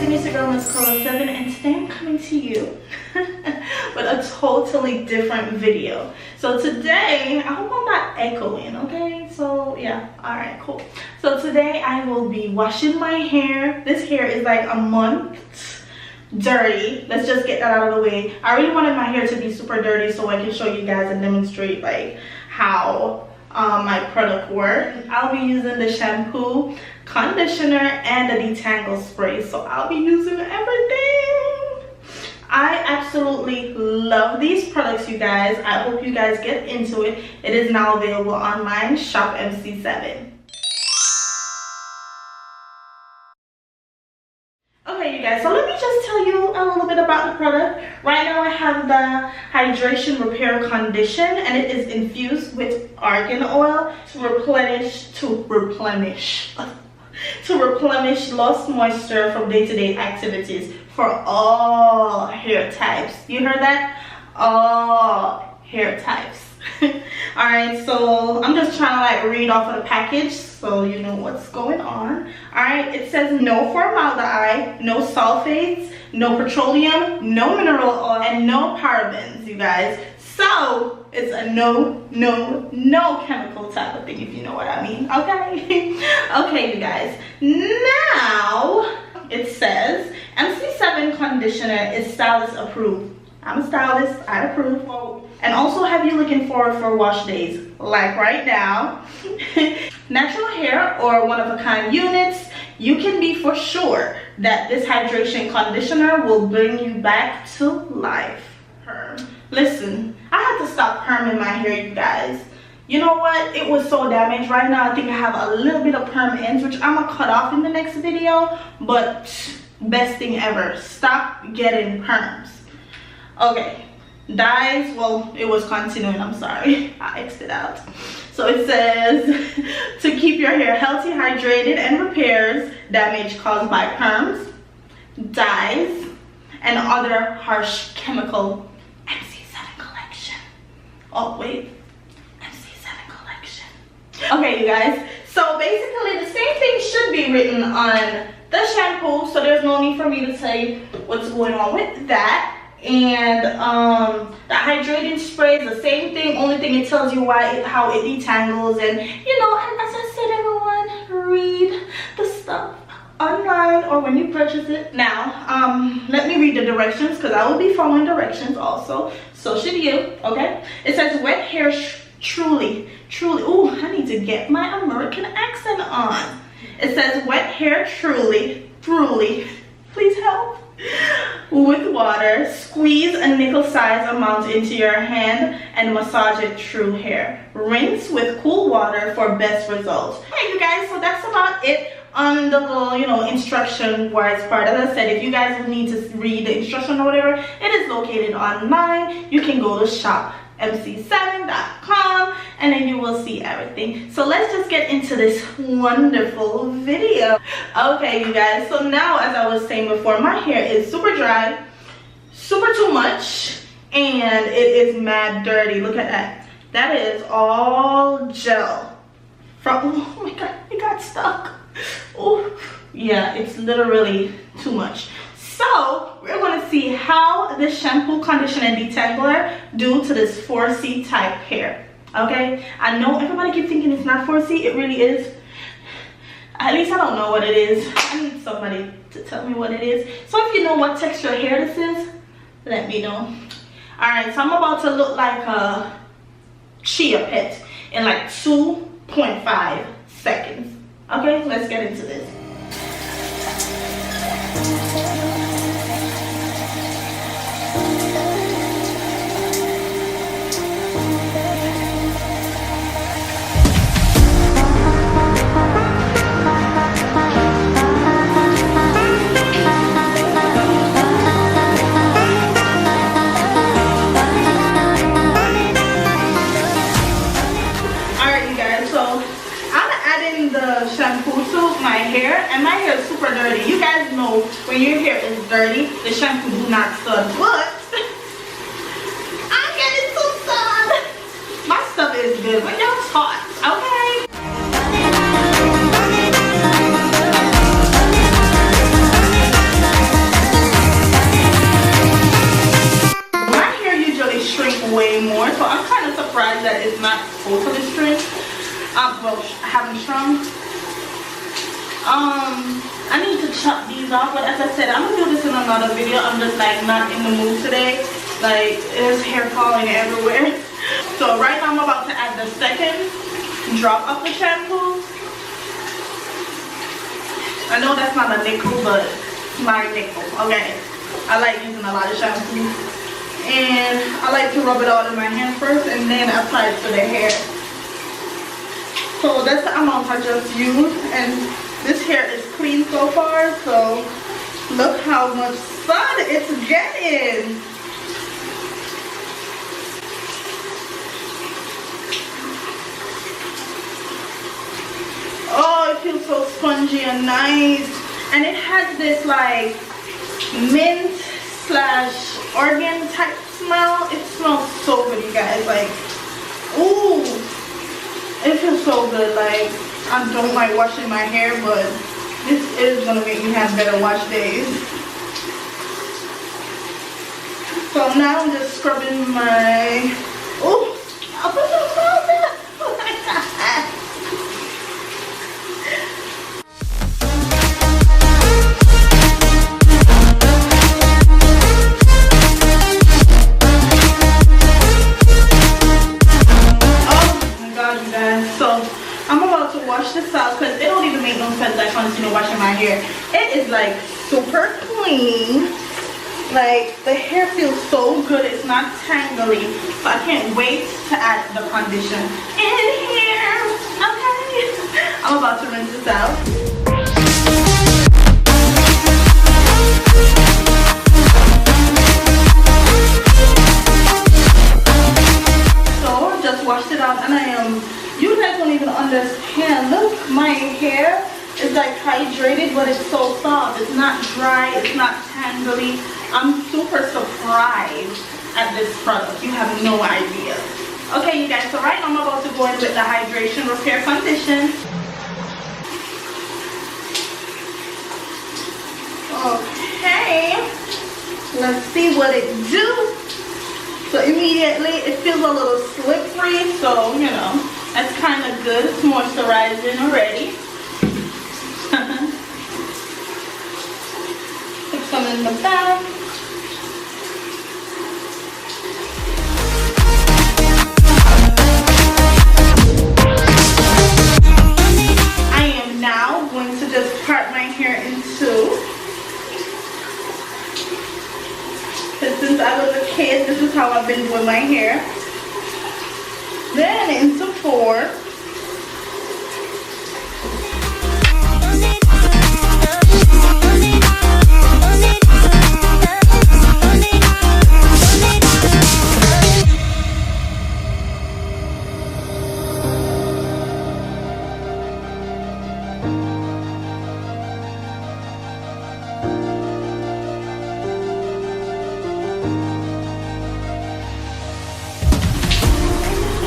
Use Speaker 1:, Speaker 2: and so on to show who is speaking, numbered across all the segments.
Speaker 1: it's your girl MC7, and today I'm coming to you with a totally different video. So today, I hope I'm not echoing, okay? So yeah, alright, cool. So today I will be washing my hair. This hair is like a month dirty. Let's just get that out of the way. I really wanted my hair to be super dirty so I can show you guys and demonstrate like how my product works. I'll be using the shampoo, conditioner, and the detangle spray. So I'll be using everything. I absolutely love these products, you guys. I hope you guys get into it. It is now available online. Shop MC7. Okay, you guys, so let me just tell you a little bit about the product. Right now I have the Hydration Repair Condition, and it is infused with argan oil to replenish lost moisture from day-to-day activities for all hair types. You heard that? All hair types. Alright, so I'm just trying to like read off of the package so you know what's going on. Alright, it says no formaldehyde, no sulfates, no petroleum, no mineral oil, and no parabens, you guys. So it's a no chemical type of thing, if you know what I mean. Okay. Okay, you guys, now it says MC7 conditioner is stylist approved. I'm a stylist, I approve. And also have you looking forward for wash days, like right now. Natural hair or one-of-a-kind units, you can be for sure that this hydration conditioner will bring you back to life. Listen, I had to stop perming my hair, you guys. You know what? It was so damaged. Right now, I think I have a little bit of perm ends, which I'm gonna cut off in the next video. But best thing ever, stop getting perms. Okay. Dyes, well, it was continuing, I'm sorry, I X'd it out. So it says to keep your hair healthy, hydrated, and repairs damage caused by perms, dyes, and other harsh chemical. MC7 Collection. Oh wait, MC7 Collection. Okay, you guys, so basically the same thing should be written on the shampoo, so there's no need for me to tell you what's going on with that. And the hydrating spray is the same thing, only thing it tells you how it detangles. And you know, as I said, everyone, read the stuff online or when you purchase it. Now let me read the directions, because I will be following directions also, so should you. Okay, it says wet hair truly, ooh, I need to get my American accent on. It says wet hair truly, please help. With water, squeeze a nickel-sized amount into your hand and massage it through hair. Rinse with cool water for best results. Hey, you guys, so that's about it on the little, you know, instruction-wise part. As I said, if you guys need to read the instruction or whatever, it is located online. You can go to shopmc7.com and then you will see everything. So let's just get into this wonderful video. Okay, you guys, so now, as I was saying before, my hair is super dry, super too much, and it is mad dirty. Look at that. That is all gel from, oh my god, it got stuck. Oh yeah, it's literally too much. So we're going to see how this shampoo, conditioner, and detangler do to this 4C type hair. Okay, I know everybody keeps thinking it's not 4C. It really is. At least I don't know what it is. I need somebody to tell me what it is. So if you know what texture hair this is, let me know. Alright, so I'm about to look like a chia pet in like 2.5 seconds. Okay, let's get into this. Shampoo to my hair, and my hair is super dirty. You guys know when your hair is dirty, the shampoo do not stud, but I'm getting so sad. My stuff is good, but y'all hot, okay? haven't shrunk. I need to chop these off, but as I said, I'm gonna do this in another video. I'm just like not in the mood today. Like there's hair falling everywhere. So right now I'm about to add the second drop of the shampoo. I know that's not a nickel, but it's my nickel. Okay, I like using a lot of shampoo, and I like to rub it all in my hand first and then apply it to the hair. So that's the amount I just used, and this hair is clean so far, so look how much sun it's getting. Oh, it feels so spongy and nice. And it has this like mint slash organ type smell. It smells so good, you guys. Like, ooh, it feels so good. Like, I don't like washing my hair, but this is gonna make me have better wash days. So now I'm just scrubbing my, ooh, I'll put some salt there. Oh my God. Wash this out because it don't even make no sense like continue washing my hair. It is like super clean. Like the hair feels so good. It's not tangly. So I can't wait to add the condition in here. Okay, I'm about to rinse this out. So just washed it out, and I am. You guys don't even understand. Look, my hair is like hydrated, but it's so soft. It's not dry. It's not tangly. I'm super surprised at this product. You have no idea. Okay, you guys. So right now I'm about to go in with the hydration, repair, condition. Okay. Let's see what it do. So immediately it feels a little slippery. So you know. That's kind of good. It's moisturizing already. Put some in the back. I am now going to just part my hair in two. Because since I was a kid, this is how I've been doing my hair. Then into four.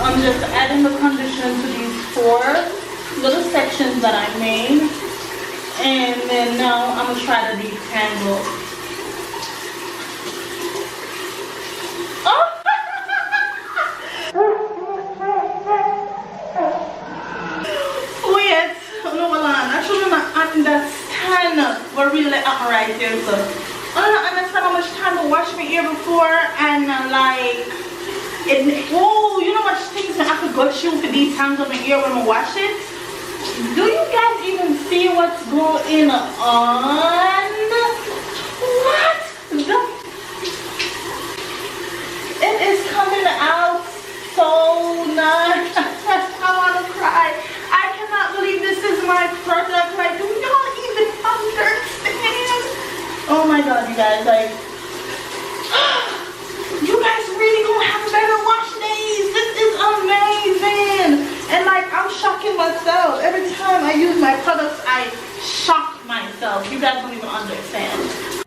Speaker 1: I'm just adding the conditioner to these four little sections that I made, and then now I'm gonna try to detangle. Oh! Wait, no, hold on. Actually, not understand what really happened right here. So I don't understand how much time to wash my hair before, and like. Oh, you know how much things I could go through to detangle my hair when I wash it? Do you guys even see what's going on? What? It is coming out so nice. I want to cry. I cannot believe this is my product. Like, do y'all even understand? Oh my God, you guys, like. You guys really gonna have better wash days. This is amazing. And like, I'm shocking myself. Every time I use my products, I shock myself. You guys don't even understand.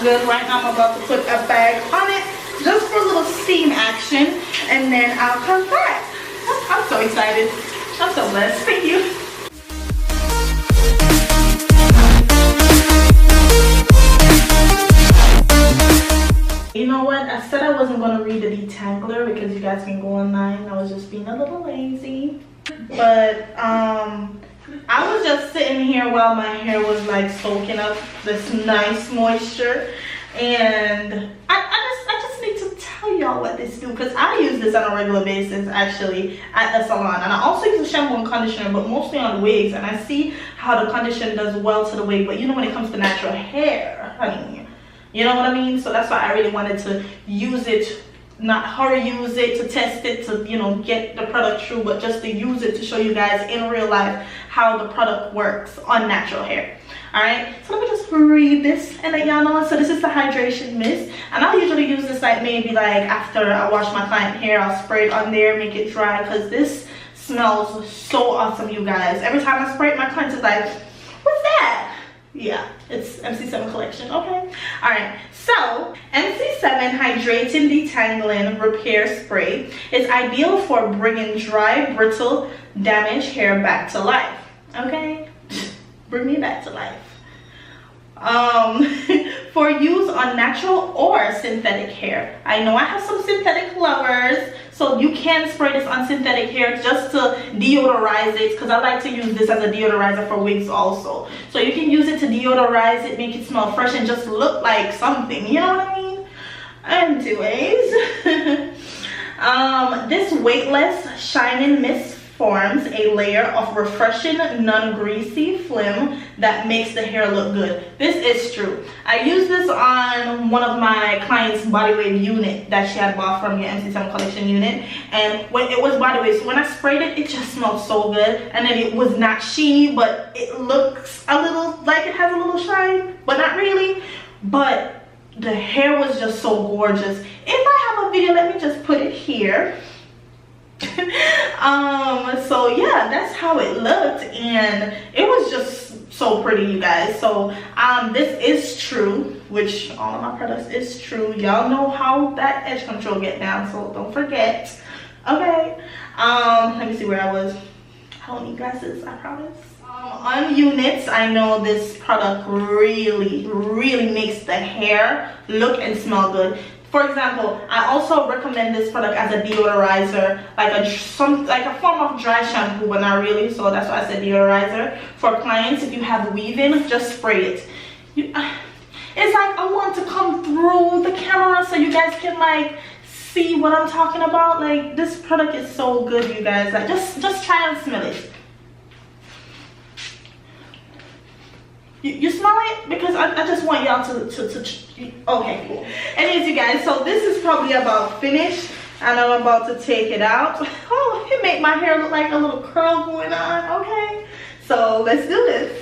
Speaker 1: good. Right now I'm about to put a bag on it just for a little steam action, and then I'll come back. I'm so excited. I'm so blessed. Thank you. You know what? I said I wasn't going to read the detangler because you guys can go online. I was just being a little lazy. But I was just sitting here while my hair was like soaking up this nice moisture, and I just need to tell y'all what this do, because I use this on a regular basis actually at the salon, and I also use a shampoo and conditioner, but mostly on wigs, and I see how the conditioner does well to the wig, but you know when it comes to natural hair, honey, you know what I mean? So that's why I really wanted to use it, not hurry use it to test it to, you know, get the product through, but just to use it to show you guys in real life how the product works on natural hair. All right, so let me just read this and let y'all know. So this is the hydration mist, and I'll usually use this like maybe like after I wash my client hair. I'll spray it on there, make it dry, because this smells so awesome, you guys. Every time I spray it, my client is like, what's that? Yeah, it's MC7 Collection. Okay, all right. So MC7 Hydrating Detangling Repair Spray is ideal for bringing dry, brittle, damaged hair back to life. Okay, bring me back to life. For use on natural or synthetic hair. I know I have some synthetic lovers, so you can spray this on synthetic hair just to deodorize it, because I like to use this as a deodorizer for wigs also. So you can use it to deodorize it, make it smell fresh, and just look like something, you know what I mean? Anyways, this weightless shining mist forms a layer of refreshing, non-greasy film that makes the hair look good. This is true. I used this on one of my clients' body wave unit that she had bought from your MC7 Collection unit, and when it was body wave, so when I sprayed it, it just smelled so good, and then it was not sheeny, but it looks a little like it has a little shine, but not really. But the hair was just so gorgeous. If I have a video, let me just put it here. So yeah, that's how it looked, and it was just so pretty, you guys. So this is true, which all of my products is true. Y'all know how that edge control get down, so don't forget. Okay, let me see where I was. I don't need glasses, I promise. On units, I know this product really makes the hair look and smell good. For example, I also recommend this product as a deodorizer, like a form of dry shampoo, but not really, so that's why I said deodorizer. For clients, if you have weave-in, just spray it. It's like I want to come through the camera so you guys can like see what I'm talking about. Like, this product is so good, you guys. Like, just try and smell it. You smell it? Because I just want y'all to okay, cool. Anyways, you guys, so this is probably about finished, and I'm about to take it out. Oh, it made my hair look like a little curl going on. Okay, so let's do this.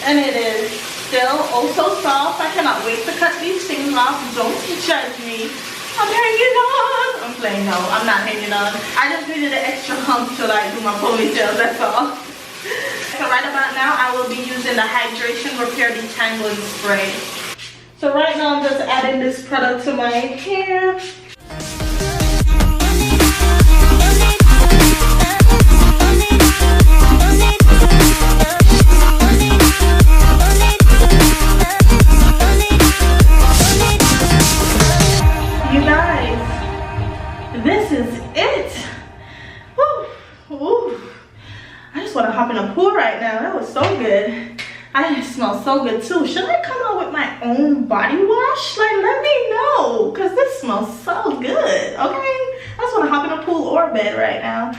Speaker 1: And it is still oh so soft. I cannot wait to cut these things off. Don't judge me. I'm hanging on. I'm playing. No, I'm not hanging on. I just needed an extra hump to like do my ponytails, that's all. So right about now, I will be using the Hydration Repair Detangling Spray. So right now, I'm just adding this product to my hair. It smells so good too. Should I come out with my own body wash? Like, let me know, because this smells so good. Okay, I just want to hop in a pool or bed right now.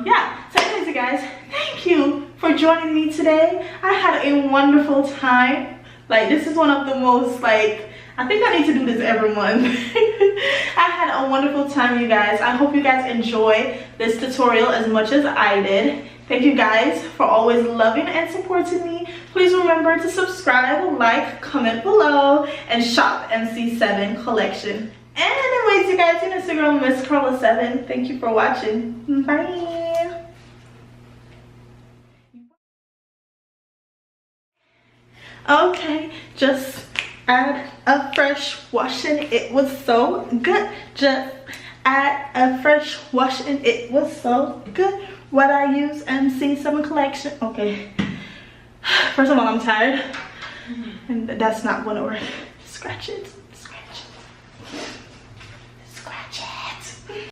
Speaker 1: Yeah, so anyways, you guys, thank you for joining me today. I had a wonderful time. Like, this is one of the most, like, I think I need to do this every month. I had a wonderful time, you guys. I hope you guys enjoy this tutorial as much as I did. Thank you guys for always loving and supporting me. Please remember to subscribe, like, comment below, and shop MC7 Collection. And anyways, you guys, on Instagram, Miss Carla7. Thank you for watching. Bye. Okay, just add a fresh wash and it was so good. Just add a fresh wash and it was so good. What I use, MC7 Collection. Okay, first of all, I'm tired and that's not gonna work. Scratch it, scratch.